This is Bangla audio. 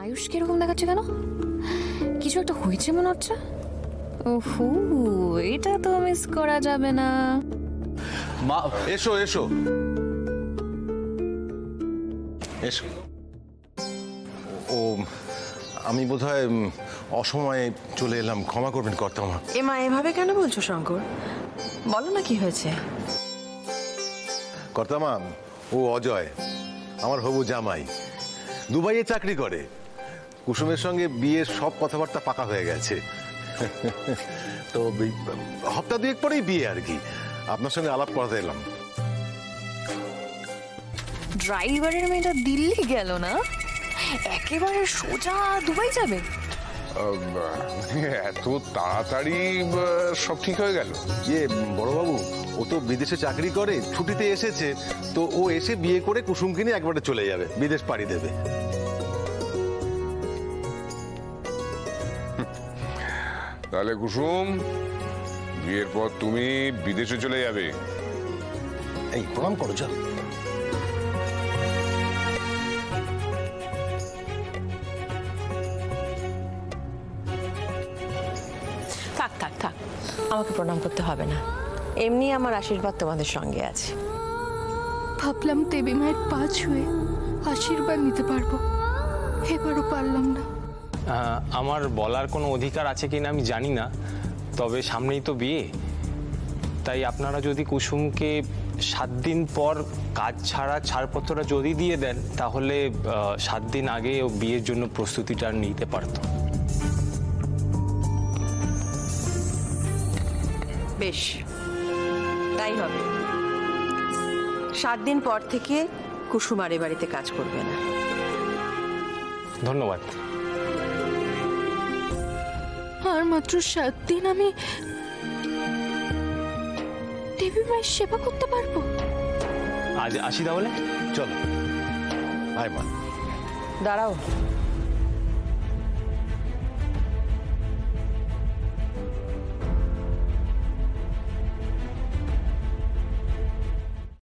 আয়ুষ কিরকম দেখাচ্ছে কেন? কিছু একটা হয়েছে মনে হচ্ছে। ওহো, এটা তো মিস করা যাবে না। মা এসো এসো এসো। ও আমি বোধহয় অসময়ে চলে এলাম, ক্ষমা করবেন কর্তামা। এমা এভাবে কেন বলছো শঙ্কর? বলো না কি হয়েছে। কর্তামা, ও অজয় আমার হবু জামাই, দুবাইয়ে চাকরি করে। কুসুমের সঙ্গে বিয়ের সব কথাবার্তা পাকা হয়ে গেছে। তো হপ্তাহ দুয়েক পরেই বিয়ে আর কি। আপনার সঙ্গে আলাপ করাতে এলাম। ড্রাইভারের মেয়েটা দিল্লি গেল না, একেবারে সোজা দুবাই যাবে? এত তাড়াতাড়ি সব ঠিক হয়ে গেল? বড়বাবু, ও তো বিদেশে চাকরি করে, ছুটিতে এসেছে। তো ও এসে বিয়ে করে কুসুমকে নিয়ে একবারে চলে যাবে, বিদেশ পাড়ি দেবে। তাহলে কুসুম, বিয়ের পর তুমি বিদেশে চলে যাবে? এই প্রণাম করো, চল। থাক থাক থাক, আমাকে প্রণাম করতে হবে না। এমনি আমার আশীর্বাদ তোমাদের সঙ্গে আছে। ভাবলাম দেবী মায়ের পা ছুঁয়ে আশীর্বাদ নিতে পারবো, এবারও পারলাম না। আমার বলার কোনো অধিকার আছে কিনা আমি জানি না, তবে সামনেই তো বিয়ে। তাই আপনারা যদি কুসুমকে 7 দিন পর কাজ ছাড়া ছাড়পত্রটা যদি দিয়ে দেন, তাহলে 7 দিন আগে ও বিয়ের জন্য প্রস্তুতিটা নিতে পারত। বেশ, তাই হবে। 7 দিন পর থেকে কুসুম আর এ বাড়িতে কাজ করবে না। ধন্যবাদ। আর মাত্র 7 দিন আমি দেবী মায়ের সেবা করতে পারবো। আজ আসি তাহলে। চলো, আয় মা। দাঁড়াও,